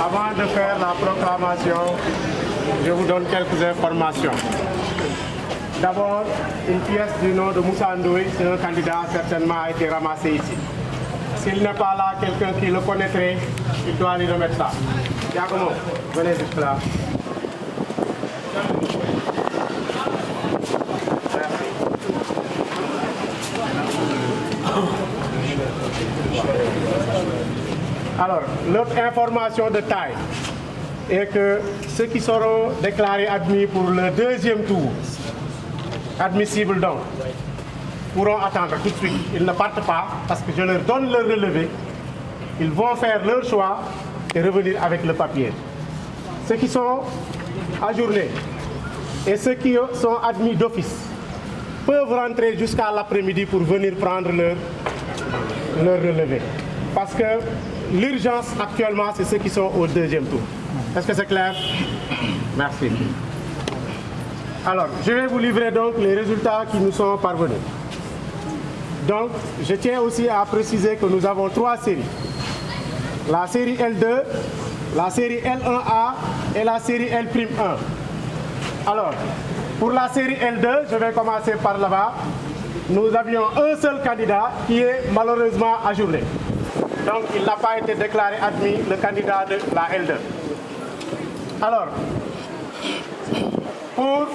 Avant de faire la proclamation, je vous donne quelques informations. D'abord, une pièce du nom de Moussa Ndoye, c'est un candidat, certainement a été ramassé ici. S'il n'est pas là, quelqu'un qui le connaîtrait, il doit lui remettre ça. Giacomo, venez juste là. Alors, l'autre information de taille est que ceux qui seront déclarés admis pour le deuxième tour, admissibles donc, pourront attendre tout de suite. Ils ne partent pas parce que je leur donne leur relevé. Ils vont faire leur choix et revenir avec le papier. Ceux qui sont ajournés et ceux qui sont admis d'office peuvent rentrer jusqu'à l'après-midi pour venir prendre leur relevé. Parce que l'urgence actuellement, c'est ceux qui sont au deuxième tour. Est-ce que c'est clair? Merci. Alors, je vais vous livrer donc les résultats qui nous sont parvenus. Donc, je tiens aussi à préciser que nous avons 3 séries. La série L2, la série L1A et la série L'1. Alors, pour la série L2, je vais commencer par là-bas. Nous avions un seul candidat qui est malheureusement ajourné. Donc, il n'a pas été déclaré admis, le candidat de la L2. Alors, pour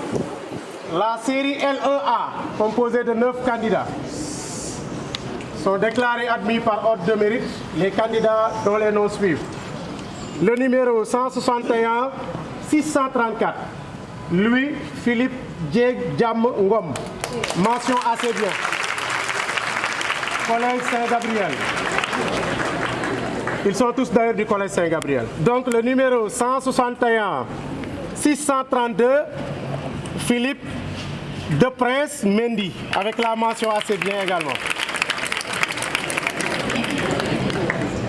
la série L1A, composée de 9 candidats, sont déclarés admis par ordre de mérite les candidats dont les noms suivent. Le numéro 161 634, Louis Philippe Djam Ngom, mention assez bien. Collège Saint-Gabriel. Ils sont tous d'ailleurs du Collège Saint-Gabriel. Donc le numéro 161 632, Philippe de Prince Mendy, avec la mention assez bien également.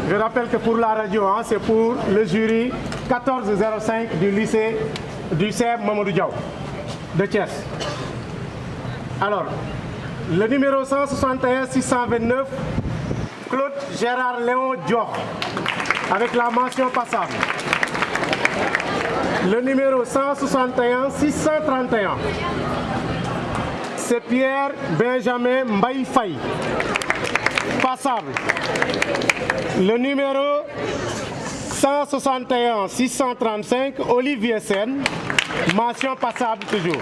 Je rappelle que pour la radio, c'est pour le jury 1405 du lycée du CEM Mamadou Diaw de Thiès. Alors, le numéro 161 629, Claude Gérard Léon Dior, avec la mention passable. Le numéro 161 631, c'est Pierre Benjamin Mbaye Faye, passable. Le numéro 161 635, Olivier Sen, mention passable toujours.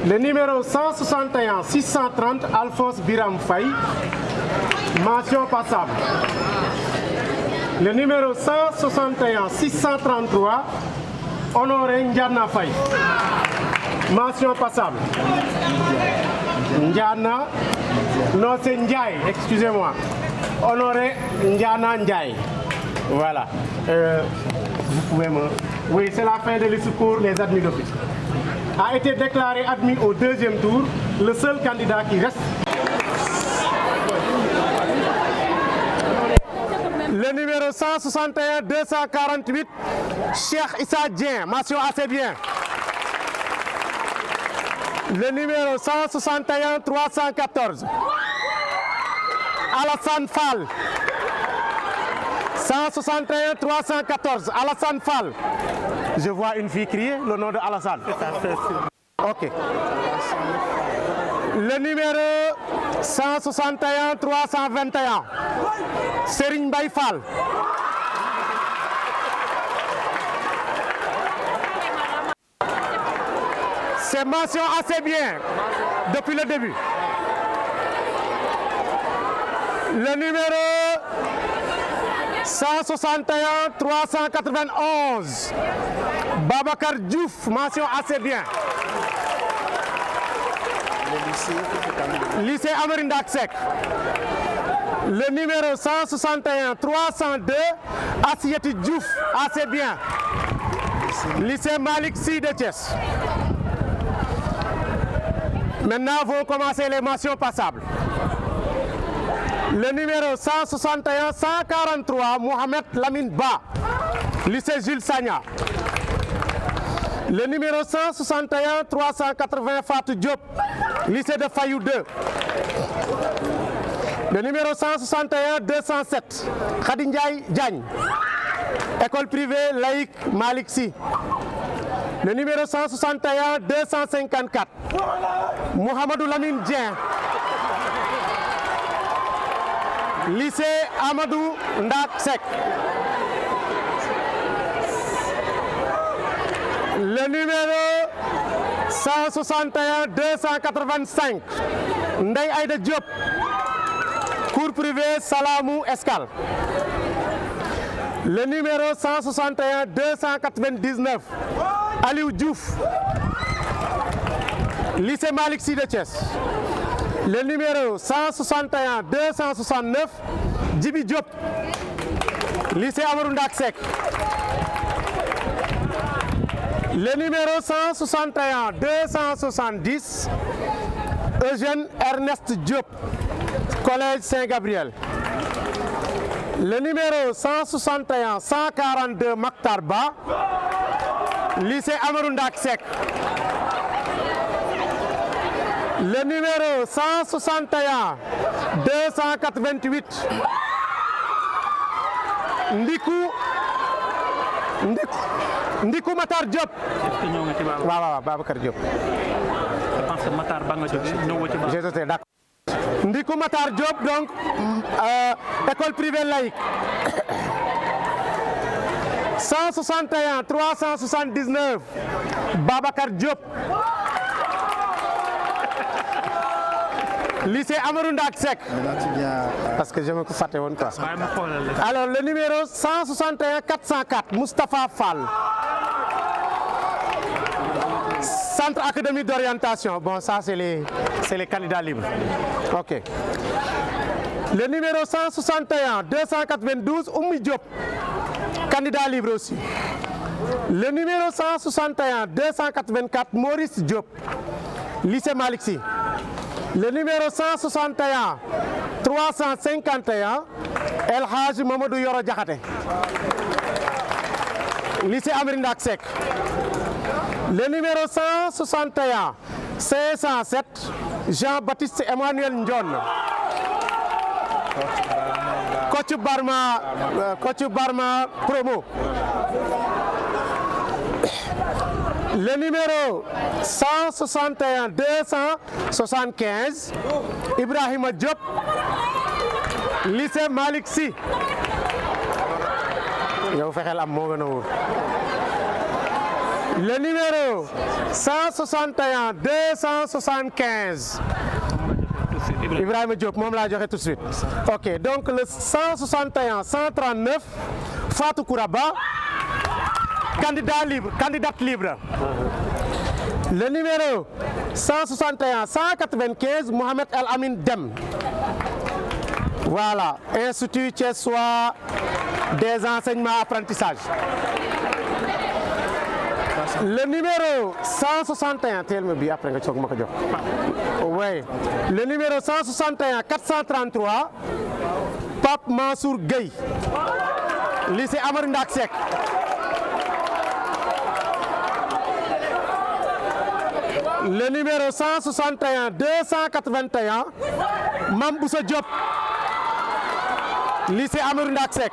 Le numéro 161 630, Alphonse Biram Faye, mention passable. Le numéro 161 633, Honoré Ndiana Faye, mention passable. Ndiana, non c'est Ndiaye, excusez-moi. Honoré Ndiana Ndiaye. Voilà. Vous pouvez me... Oui, c'est la fin de liste pour les admis d'office. A été déclaré admis au deuxième tour, le seul candidat qui reste. Le numéro 161 248, Cheikh Issa Dien, mention assez bien. Le numéro 161 314, Alassane Fall. 161 314, Alassane Fall. Je vois une fille crier le nom de Alassane. Ok. Le numéro 161 321, Serigne Baye Fall. C'est mention assez bien depuis le début. Le numéro 161 391, Babacar Diouf, mention assez bien. Lycée Amarine Daksek. Le numéro 161 302, Assieti Diouf, assez bien. Lycée Malik Sy de Thiès. Maintenant vont commencer les mentions passables. Le numéro 161 143, Mohamed Lamine Ba, lycée Jules Sagna. Le numéro 161 380, Fatou Diop, lycée de Fayou 2. Le numéro 161 207, Khady Ndiaye Diagne, école privée laïque Malick Sy. Le numéro 161 254, Mohamedou Lamine Dieng, lycée Amadou Ndak Seck. Le numéro 161 285, Ndeye Aïda Diop, cours privé Salamou Escale. Le numéro 161 299, Aliou Diouf, lycée Malick Sy de Thiès. Le numéro 161 269, Djibi Diop, lycée Amadou Ndak Seck. Le numéro 161 270, Eugène Ernest Diop, collège Saint-Gabriel. Le numéro 161 142, Maktar Ba, lycée Amadou Ndak Seck. Le numéro 161 288, Ndikou Matar Diop. est-ce que ñëw nga ci Baba? waaw Babacar Diop. Je pense que Matar ba nga jógee ñëwoo ci Baba. J'ai noté, d'accord. Ndikou Matar Diop, donc école privée laïque. 161 379, Babacar Diop, lycée Amadou Ndak Seck. Parce que je me suis fait quoi. Alors le numéro 161 404, Moustapha Fall, centre académique d'orientation. Bon, ça c'est les candidats libres. Ok. Le numéro 161 292, Oumi Diop, candidat libre aussi. Le numéro 161 284, Maurice Diop, lycée Malick Sy. Le numéro 161 351, El Hadj Mamadou Yoro Diakhaté, lycée Amary Ndak Seck. Le numéro 161 507, Jean-Baptiste Emmanuel Ndione, Kocc Barma promo. Le numéro 161 275, Ibrahima Diop, lycée Malick Sy. yow fexeel am moo gën a wóor. Le numéro 161 275, Ibrahima Diop moom laa joxe tout de suite. Ok, donc le 161 139, Fatou Kouraba, candidate libre. Le numéro 161 195, Mohamed El Amin Dem. Voilà, Institut Thiessois des enseignements apprentissages. Le numéro 161, teel-moi bi après nga soog ma ko jox. Oui, le numéro 161 433, Pape Mansour Gueye, lycée Amary Ndak Seck. Le numéro 161 281, Mamboussa Diop, lycée Amary Ndak Seck.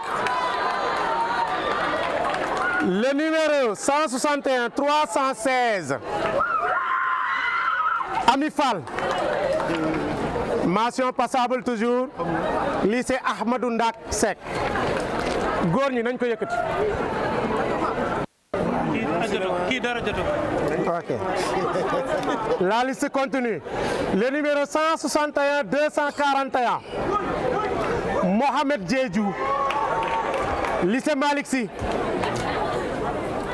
Le numéro 161 316, Ami Fall, mention passable toujours, lycée Ahmadou Ndak Seck. góor ñi nañ ko yëkkati. Ok. La liste continue. Le numéro 161 241, Mohamed Diédhiou, lycée Malick Sy.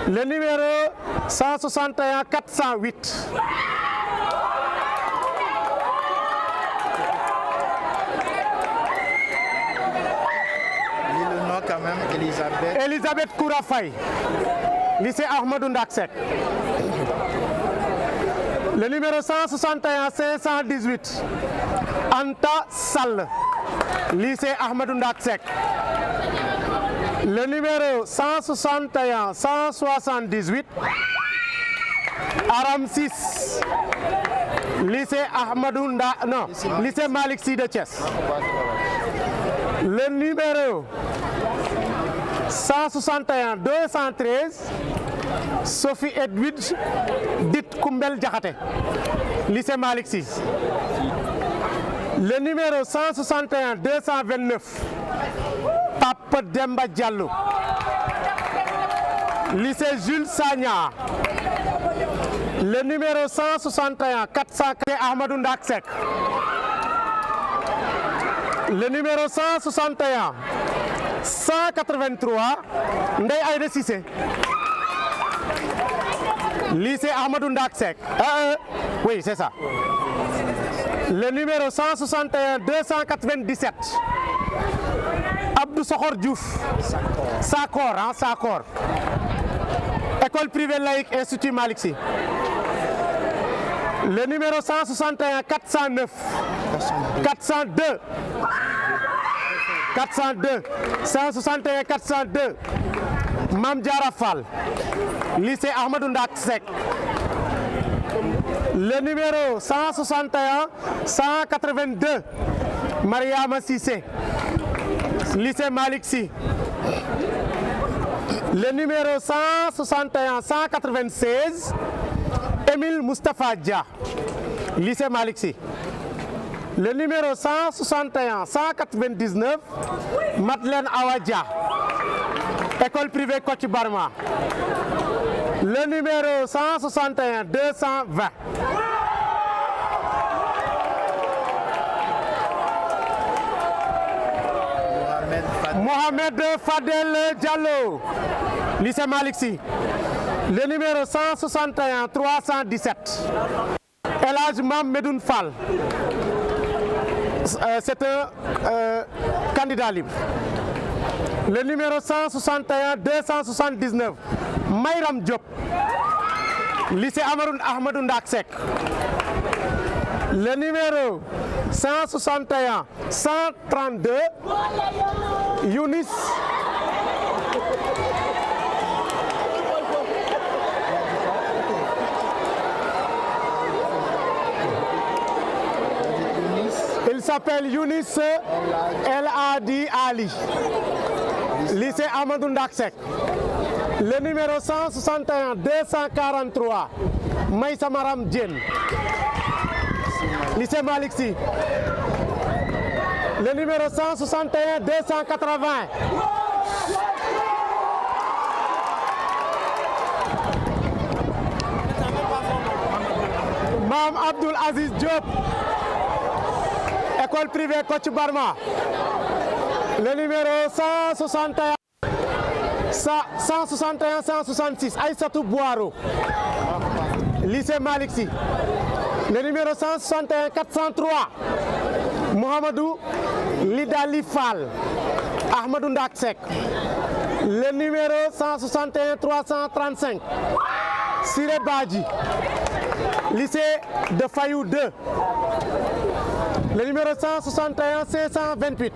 Le numéro 161 408, le nom quand même, Elisabeth Koura Faye, lycée Ahmadou Ndak Seck. Le numéro 161 518, Anta Sall, lycée Ahmadou Ndak Seck. Le numéro 161 178, Aram 6, lycée Ahmadou Ndak, non, lycée Malick Sy de Thiès. Le numéro 161 213 Sophie Edwidge dite Koumbel Diakhaté, lycée Malick Sy. Le numéro 161 229 Papa Demba Diallo, lycée Jules Sagna. Le numéro 161 400 Ahmadou Ndak Seck. Le numéro 161 183 Ndeye Aïda Cissé, lycée Ahmadou Ndak Seck. Oui, c'est ça. Le numéro 161 297 Abdou Sokhor Diouf, Sakor, école privée laïque Institut Malick Sy. Le numéro 161 409 402 161 402 Mame Diarra Fall, lycée Ahmadou Ndak Seck. Le numéro 161 182 Mariama Cissé, lycée Malick Sy. Le numéro 161 196 Émile Moustapha Dia, lycée Malick Sy. Le numéro 161 199 Madeleine Awa Dia, école privée Kocc Barma. Le numéro 161 220 Mohamed Fadel Diallo, lycée Malick Sy. Le numéro 161 317 El Hadj Mam Medoune Fall, c'est un candidat libre. Le numéro 161 279 Mayram Diop, lycée Ahmadou Ndak Seck. Le numéro 161 132 Younis il s'appelle Younis El Hadi Ali, lycée Ahmadou Ndak Seck. Le numéro 161 243 Maïssa Maram Diène, lycée Malick Sy. Le numéro 161 280 Mam Abdoul Aziz Diop, école privée Kocc Barma. Le numéro 161 166 Aïssatou Boiro, lycée Malick Sy. Le numéro 161 403 Mohamedou Lidali Fall, Ahmadou Ndak Seck. Le numéro 161 335 Siré Badji, lycée de Fayou 2. Le numéro 161 528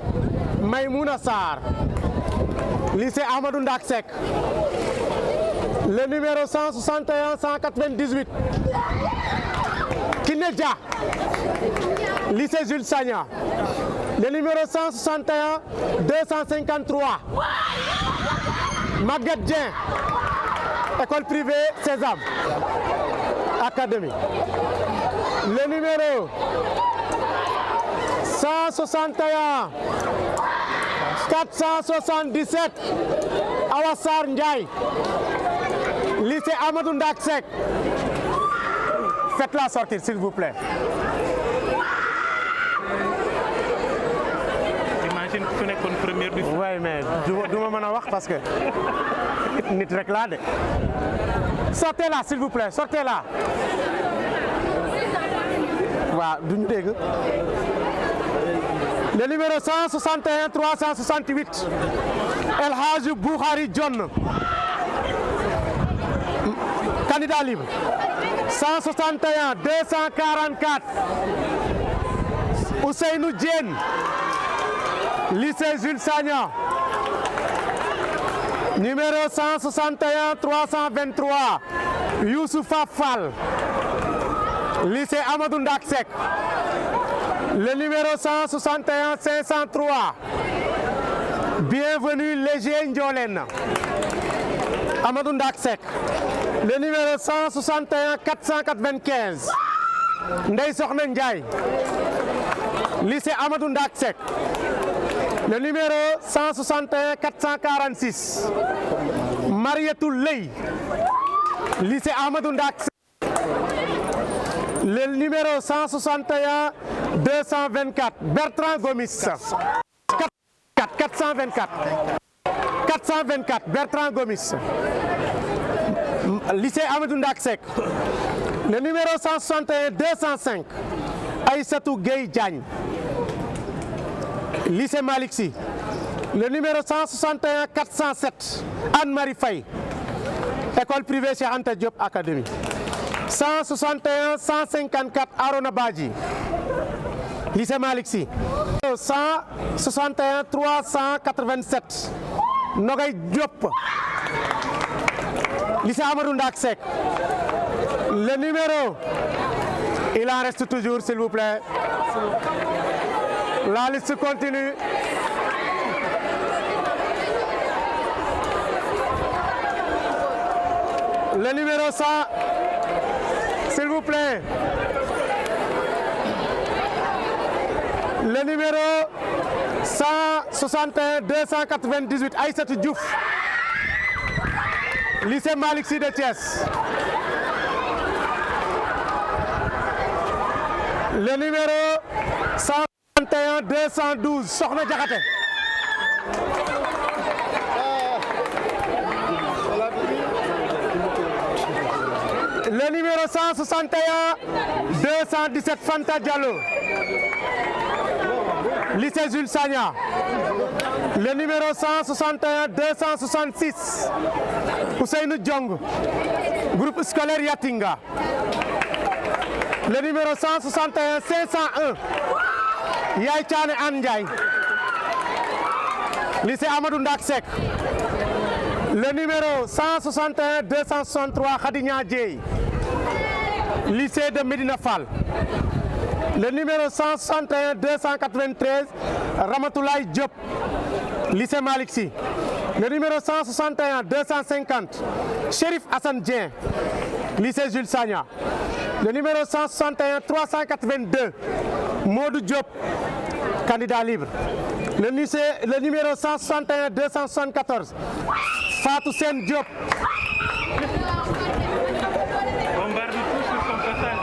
Maïmouna Sarr, lycée Ahmadou Ndak Seck. Le numéro 161 198 Kiné Dia, lycée Jules Sagna. Le numéro 161 253 Maguette Dieng, école privée Sésame Académie. Le numéro 161 477 Awassar Ndiaye, lycée Ahmadou Ndak Seck. Faites-la sortir, s'il vous plaît. Imagine ku nekkoon première bi. Oui, mais du ma mën a wax parce que nit rek laa de. Sortez-la, s'il vous plaît, sortez-la. Waaw, duñu dégg. Le numéro 161 368 El Hadj Boukhari John, candidat libre. 161 244 Ousseynou Diène, lycée Jules Sagna. Numéro 161 323 Youssoufa Fall, lycée Ahmadou Ndak Seck. Le numéro 161 503 Bienvenue Léger Ndiolène. Amadou Ndak Seck. Le numéro 161 495. Ndeye Sokhna Ndiaye. Lycée Amadou Ndak Seck. Le numéro 161 446. Marietou Ley. Lycée Amadou Ndak Seck. Le numéro 161 224. Bertrand Gomis. 424 Bertrand Gomis. Lycée Amadou Ndak Seck. Le numéro 161 205 Aïssatou Gueye Diagne. Lycée Malick Sy. Le numéro 161 407 Anne-Marie Faye. École privée Cheikh Anta Diop Académie. 161 154 Arona Badji. Lycée Malick Sy. 161 387 Nogay Diop. Lycée Amadou Ndak Seck. Le numéro, il en reste toujours, s'il vous plaît. La liste continue. Le numéro 100, s'il vous plaît. Le numéro 161 298 Aïssatou Diouf. Lycée Malick Sy de Thiès. Le numéro 161 212 Sokhna Diakhaté. Le numéro 161 217 Fanta Diallo. Lycée Jules Sagna. Le numéro 161 266 Ousseynou Diong. Groupe scolaire Yatinga. Le numéro 161 501 Yaay Thiané Anne Ndiaye. Lycée Amadou Ndak Seck. Le numéro 161 263 Khadigna Dieye. Lycée de Medina Fall. Le numéro 161 293 Ramatoulaye Diop. Lycée Malick Sy. Le numéro 161 250 Chérif Assane Dieng. Lycée Jules Sagna. Le numéro 161 382 Modou Diop, candidat libre. Le numéro 161 274 Fatou Sen Diop. On barre tout sur son passage.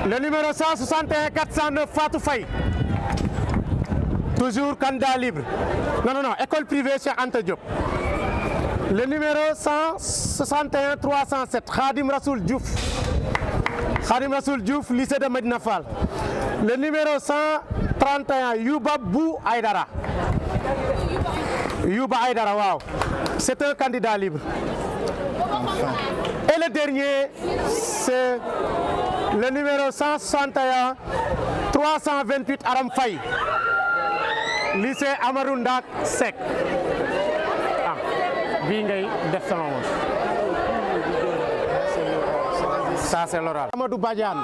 Le numéro 161 409 Fatou Faye. Toujours candidat libre. Non, école privée Cheikh Anta Diop. Le numéro 161 307 Khadim Rassoul Diouf. Khadim Rassoul Diouf, lycée de Medina Fall. Le numéro 131 Youba Bou Aïdara. Youba Aïdara, wow. C'est un candidat libre. Et le dernier, c'est le numéro 161 328 Aram Faye. Lycée Amadou Ndak Seck. Bii ngay def sama moom. Ça c'est l'oral. Amadou Badiane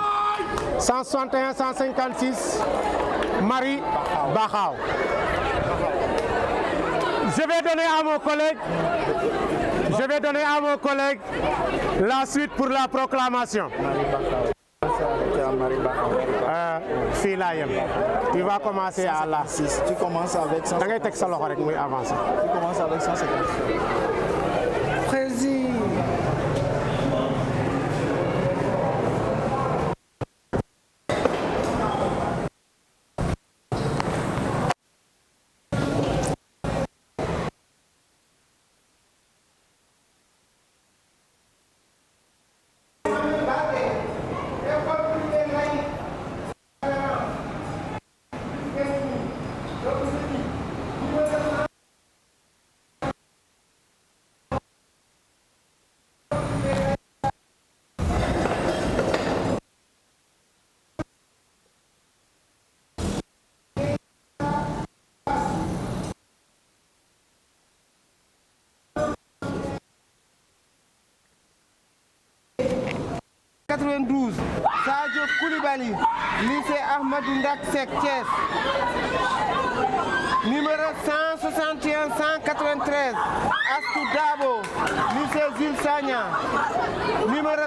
161 156 Marie Bakhaw. Je vais donner à mon collègue la suite pour la proclamation. Fii laa yem. Tu vas commencer à la. Si tu commences avec 150. Da ngay teg sa loxo rek muy avancer. Tu commences avec 150. Président. 192 Sadio Koulibaly lycée Ahmadou Ndak Seck Thiès. Numéro 161 193 Astou Dabo lycée Jules Sagna. Numéro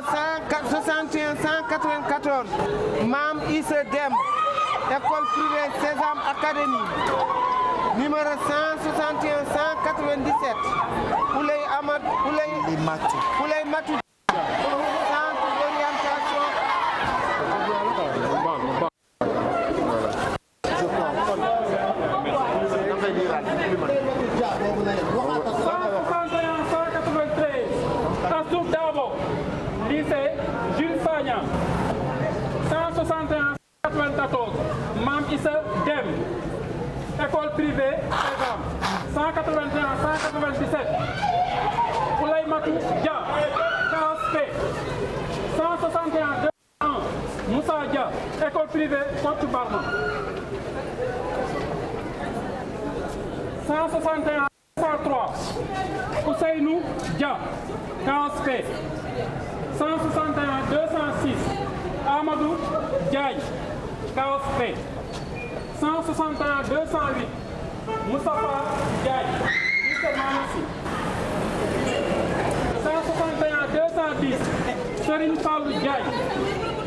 161 194 Mam Issa Dem école privée Sésame Academy. Numéro 161 197 Ouley Ahmad Ouley Matou centre d'orientation. Astou Dabo lycée Jules Sagna. 161 194 Mam Issa Dem école privée Sésame. 181 197 Ouley Matou Dia KSP. 161 201 Moussa Dia école privée Kocc Barma. 161 203 Ousseynou Dia KSP. 161 206 Amadou Diaye KSP. 161 208 Moustapha Diaye lycée Manassi. 161 210 Serigne Fallou Diaye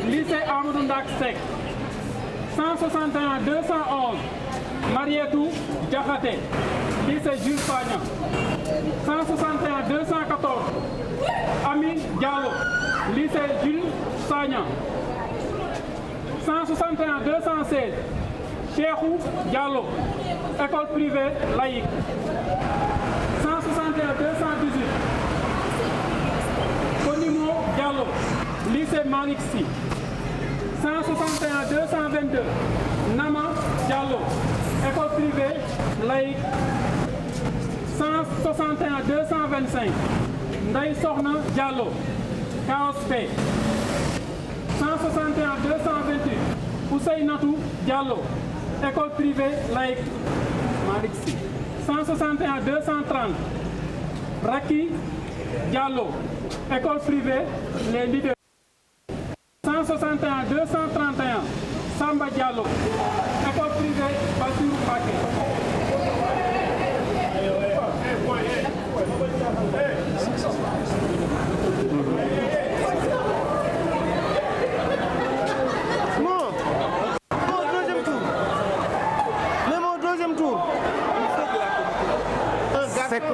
lycée Amadou Ndak Seck. 161 211 Marietou Diakhaté lycée Jules Sagna. 161 214 Ami Diallo lycée Jules Sagna. 161 216 Cheikhou Diallo école privée laïque. 161 218 Konimo Diallo lycée Malick Sy. 161 222 Nama Diallo école privée laïque. 161 225 Ndeye Sokhna Diallo KSP. 161 228 Ousseynatou Diallo école privée laïque Malick Sy. 161 230 Raki Diallo école privée les leaders. 161 231 Samba Diallo école privée Bassirou Mbacké.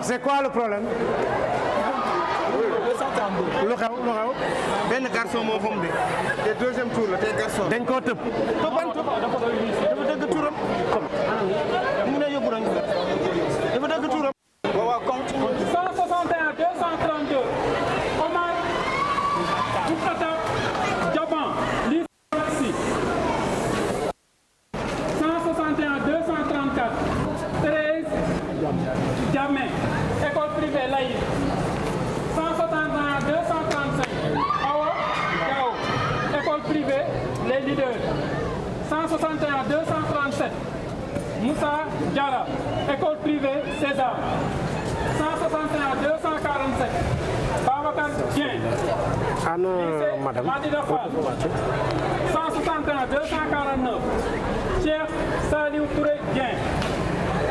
C'est quoi le problème? lu xew benn garçon moo xam ne te deuxième tour la te garçon. dañ koo tëb. tëban tëb dafa dëgg turam. mu ne yóbbu nañu dafa dëgg turam. waaw compte. 161 232 Omar Boukata Diaban lycée. 161 234 Thérèse Diamé école privée laïque. 161 235 Awa Diao école privée les leaders. 161 237 Moussa Diarra école privée Sésame. 161 247 Babacar Dieng lycée Madina Fall. 161 249 Cheikh Saliou Touré Dieng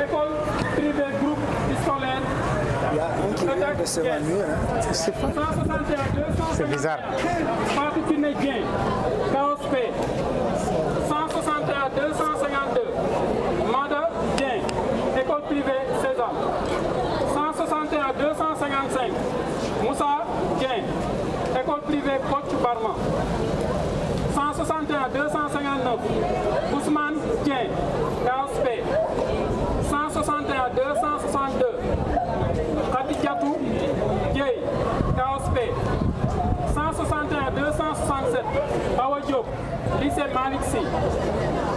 école privée groupe scolaire. C'est bizarre. Fatou Kiné Dieng KSP. 161 252 Mada Dieng école privée Sésame. 161 255 Moussa Dieng école privée Kocc Barma. 161 259 Ousmane Dieng KSP. 161 262 Khadijatou Dieye KSP. 161 267 Awa Diop lycée Malick Sy.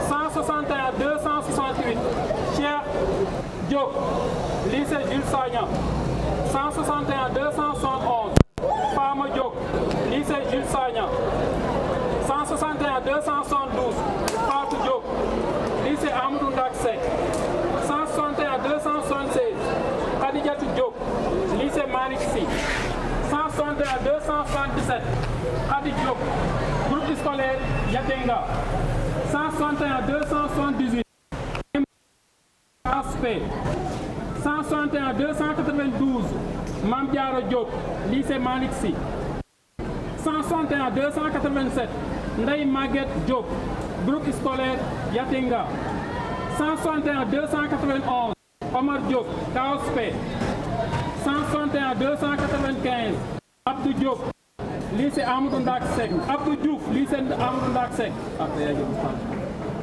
161 268 Cheikh Diop lycée Jules Sagna. 161 271 Fama Diop lycée Jules Sagna. 161 272 Fatou Diop lycée Amadou Ndak Seck. 161 276 Khadijatou Diop lycée Malick Sy. 161 200 177, Adi Diop, groupe scolaire Yatenga. 161 278, Aspect. 161 292, Mame Diarra Diop, lycée Malick Sy. 161 287, Ndeye Maguette Diop, groupe scolaire Yatenga. 161 291, Omar Diop, Kaospé. 161 295, Abdou Diop, lycée Amadou Ndak Seck. Abdou Diouf, lycée Amadou Ndak Seck.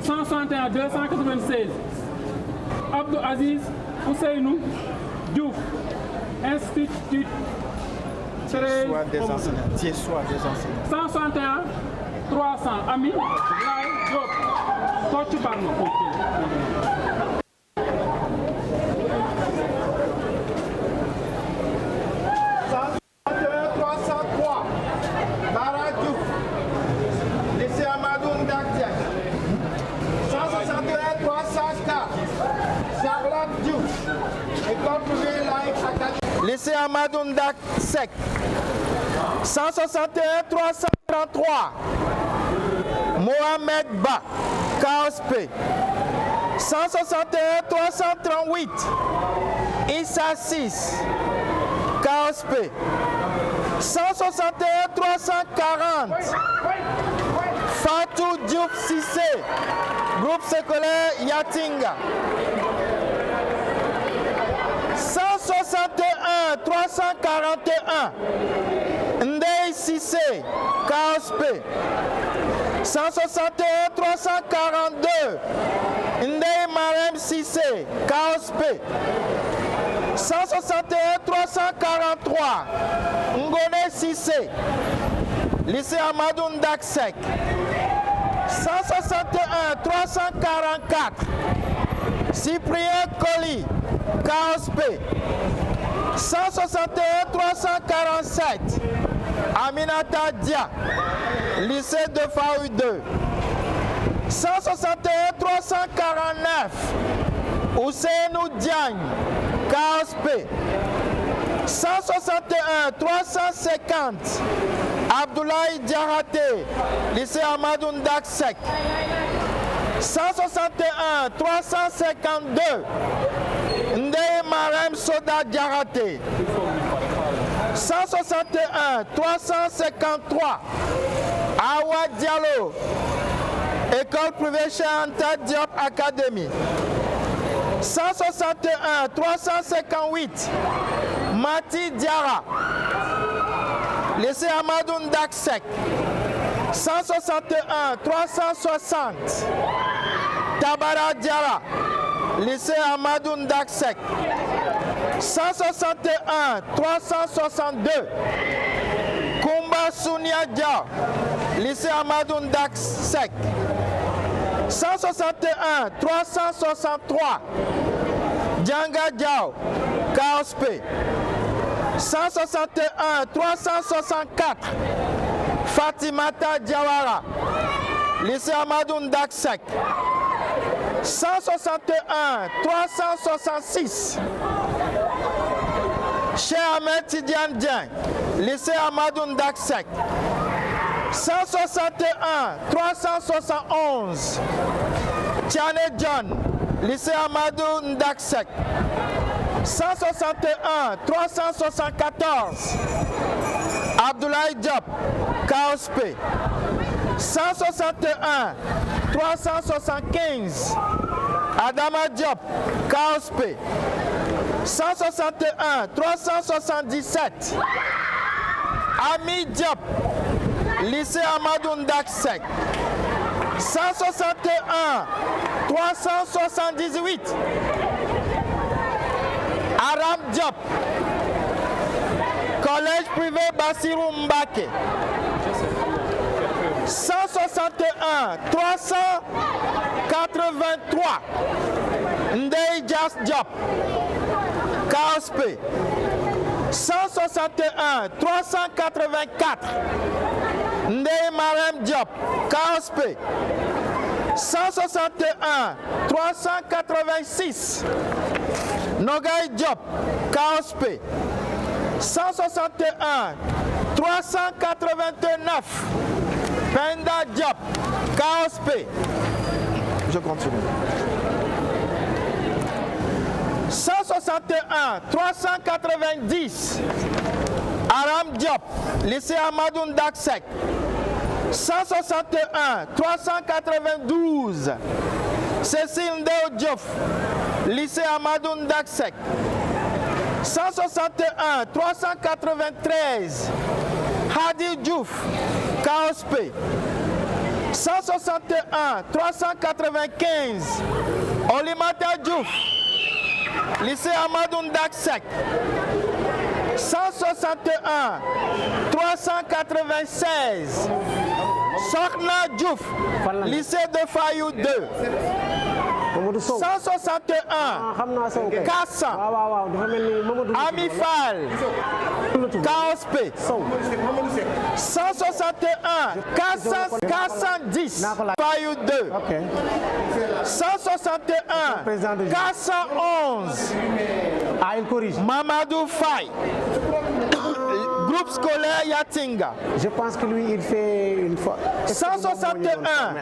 161 296, Abdou Aziz Ousseynou Diouf, Institut 13. Soit des enseignants. Soit des enseignants. 161 300, Ami Laye Diop, Coach Barno. 303, Bara Diouf, lycée Amadou Ndak Seck. 161 304, Charlotte Diouf, école privée laïque académique. Lycée Amadou Ndak Seck. 161 333, Mohamed Ba, KSP. 161 338, Issa 6, KSP. 161 340, Fatou Diouf Cissé, groupe scolaire Yatinga. 161 341, Ndeye Cissé, KSP. 161 342, Ndeye Marem Cissé, KSP. 161 343, Ngone Cissé, lycée Amadou Ndak Seck. 161 344, Cyprien Colli, KSP. 161 347, Aminata Dia, lycée de FAU 2. 161 349, Ousseynou Diagne, KSP. 161 350, Abdoulaye Diarraté, lycée Amadou Ndak Seck. 161 352, Ndeye Marem Soda Diarraté. 161 353, Awa Diallo, école privée Cheikh Anta Diop Academy. 161 358, Mati Diarra, lycée Amadou Ndak Seck. 161 360, Tabara Diarra, lycée Amadou Ndak Seck. 161 362, Koumba Sounia Dia, lycée Amadou Ndak Seck. 161 363, Djanga Diao, KSP. 161 364, Fatimata Diawara, lycée Amadou Ndak Seck. 161 366, Cheikh Ahmed Tidiane Dieng, lycée Amadou Ndak Seck. 161 371, Tiane John, lycée Amadou Ndak Seck. 161 374, Abdoulaye Diop, KSP. 161 375, Adama Diop, KSP. 161 377, Ami Diop, lycée Amadou Ndak Seck. 161 378, Aram Diop, collège privé Bassirou Mbaké. 161 383, Ndeye Jas Diop, KSP. 161 384, Ndeye Marem Diop, KSP. 161 386, Nogay Diop, KSP. 161 389, Penda Diop, KOSP. Je continue. 161, 390, Aram Diop, lycée Amadou Ndaksek. 161, 392, Cécile Ndeo Diop, lycée Amadou Ndaksek. 161, 393, Hadi Diouf, KOSP. 161, 395, Olimata Diouf, lycée Amadou Ndaksek. 161, 396, Sokhna Diouf, lycée de Fayou 2. 161, 400, Ami Fall, KOSP. 161, 410, Fayou 2. 161, 411, Mamadou Faye, groupe scolaire Yatinga. Je pense que lui, il fait une fois. 161,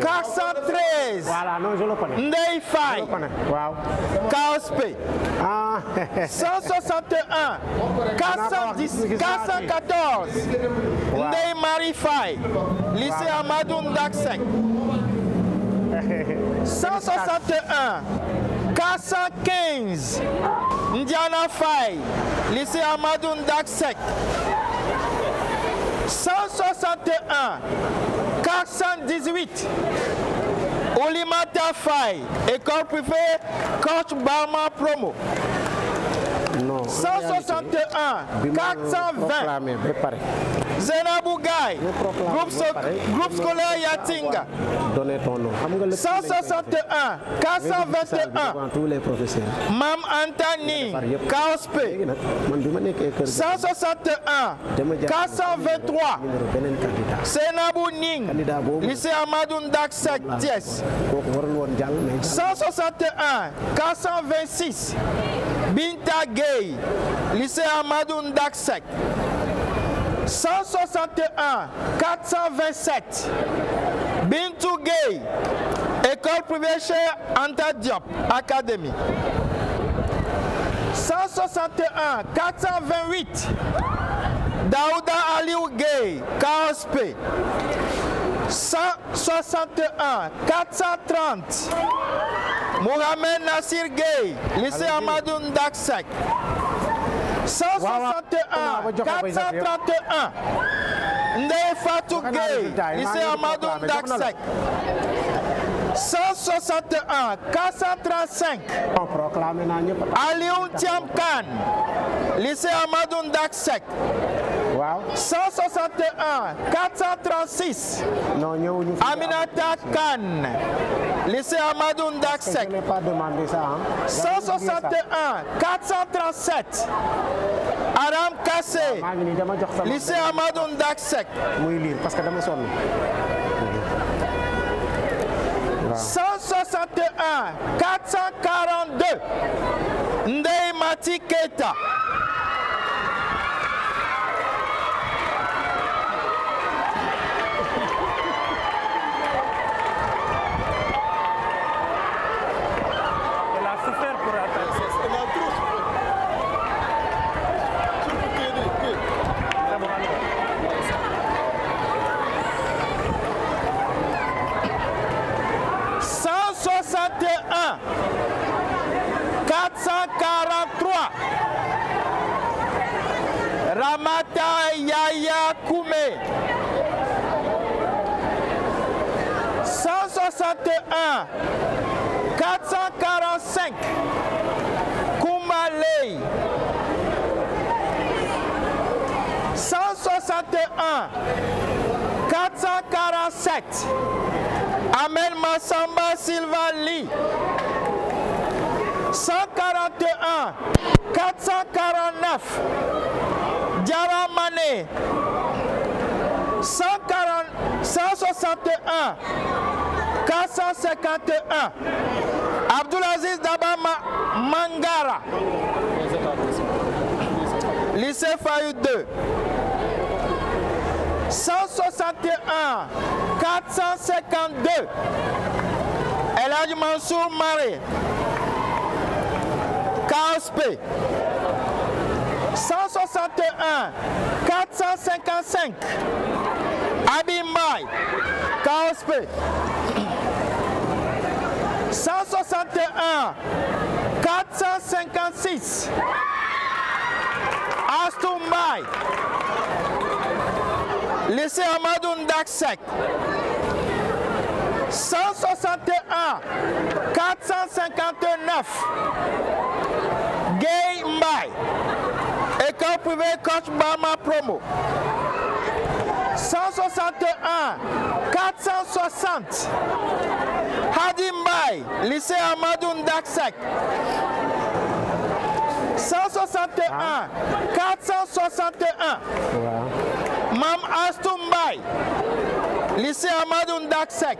413, Voilà, non, je le connais. Ndei Faye, Wow. KOSP. Ah, 161, 410, 414, Ndei Marie Faye, lycée Amadou Ndaksek. 161, 415, Ndiana Faye, lycée Amadou Ndaksek. 161, 418, Olimata Faye, école privée Coach Barma Promo. non. 161, 420, Zenabou Gaye, groupe scolaire Yatinga. Donnez ton nom. 161, 421, Devant tous les professeurs. Mam Antani, KOSP. 161, 423, Numéro beneen candidat. Senabou Ning, lycée Amadou Ndaksek, Thiès. Kooku warul woon jàll mais. 161, 426, Binta Gueye, lycée Amadou Ndaksek. 161, 427, Bintou Gueye, école privée chez Anta Diop, Académie. 161, 428, Daouda Aliou Gueye, KOSP. 161, 430, Mohamed Nassir Gueye, lycée Amadou Ndaksek. 161, 431, Ndeye Fatou Gueye, lycée Amadou Ndaksek. 161, 435, Proclamé naa ñëpp. Aliou Thiam Kane, lycée Amadou Ndaksek. Waaw. 161, 436, Non, ñëwuñu fi. Aminata Kane, lycée Amadou Ndaksek. Je n'ai pas demandé ça. Hein. 161, 437, Aram Kassé, maa ngi nii dama jox sama. lycée Amadou Ndaksek. muy lire parce que dama sonn. 161, 442, Ndeye Mati Keita. Elle a souffert pour atteindre. 161, 443, Ramata Yaya Koumé. 161, 445, Koumalei. 161, 447, Amel Massamba Silva Lee. 141, 449, Diara Mané. 161, 451, Abdulaziz Daba Mangara, lycée Fayou 2. 161 452 El Hadji Mansour Maré KSP 161 455 Abimbaye KSP 161 456 Astumbaye lycée Amadou Ndaksek 161 459 Gay Mbaye école privée Coach Bama Promo 161 460 Hadi Mbaye lycée Amadou Ndaksek 161 461 Mam Astumbaye lycée Amadou Ndaksek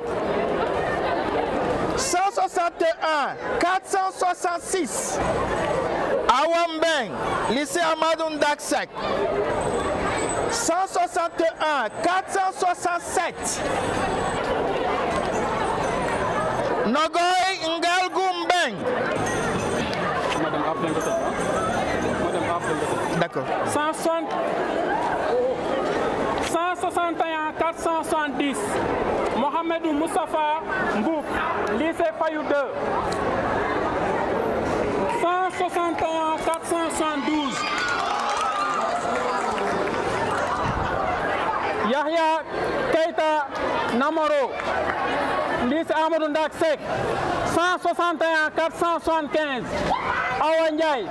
161 466 Awambeng lycée Amadou Ndaksek 161 467 Nogoy Ngalgumbeng. D'accord. 161 470 Mohamedou Moustapha Mbouk lycée Fayou 2 161 472 Yahya Keita Namoro lycée Amadou Ndaksek 161 475 Awa Ndiaye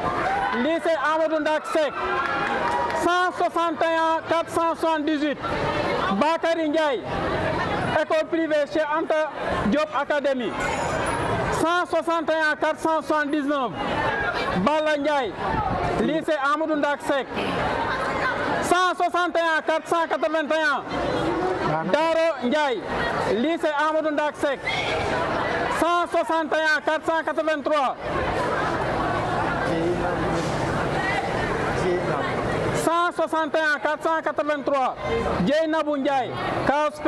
lycée Amadou Ndaksek 161 478 Bakary Ndiaye école privée chez Anta Diop Academy 161 479 Balla Ndiaye lycée Amadou Ndaksek 161 481 Daro Ndiaye lycée Amadou Ndaksek 161 483 161 483 Djeynabou Ndiaye KSP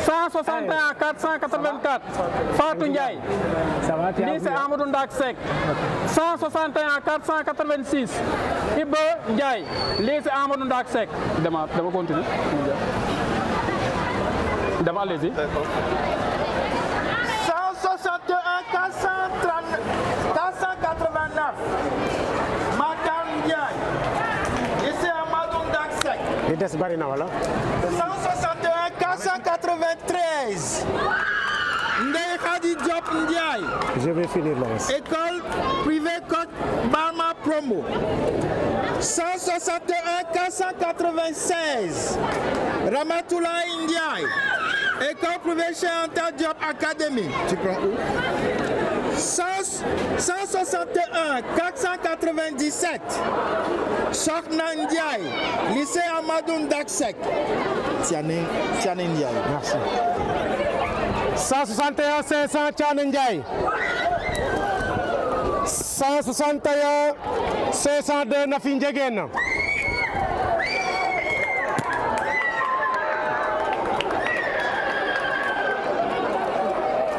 161 484 Fatou Ndiaye lycée Amadou Ndaksek 161 486 Iba Ndiaye lycée Amadou Ndaksek dama continue dama allez-y 161 489 Makam Ndiaye lycée Amadou Ndaksek li des bari na wala 161 493 Ndeye Khady Diop Ndiaye je vais finir le reste. école privée Coach Bama Promo 161 496 Ramatoulaye Ndiaye école privée chez Anta Diop Academy. Tu prends où? 161 497 Sokhna Ndiaye lycée Amadou Ndaksek. Tiane Ndiaye. Merci. 161 500 Tiane Ndiaye. 161 502 Nafi Ndiéguène.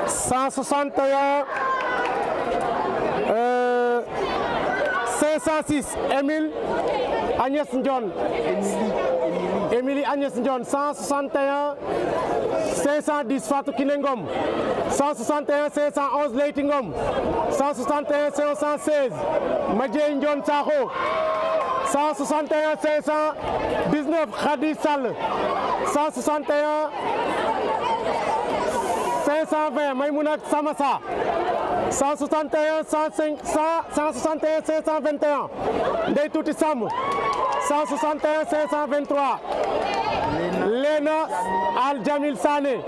161 506 Émile Agnès Ndione. Émilie Agnès Ndione. 161 510 Fatou Kiné Ngom. 161 511 Leyti Ngom. 161 516 Madjey Ndione Sakho. 161 519 Khady Sall. 161 520 Maïmouna Samassa. 161 521 Ndeye Touti Samb. 161 523 Léna Al Jamil Sané.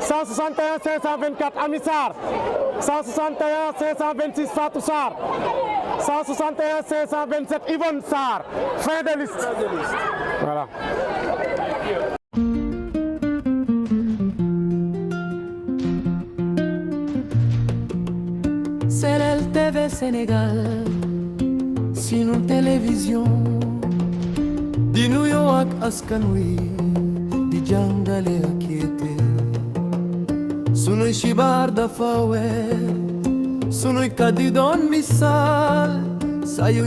161 524 Ami Sarr. 161 526 Fatou Sarr. 161 527 Yvonne Sarr. Fin de liste. Voilà. Serel TV Sénégal, Sinu Télévision, di nuyoo ak askan wi di jàngale ak yéete sunuy xibaar dafa weer sunuy kàddu doon misaal saa yu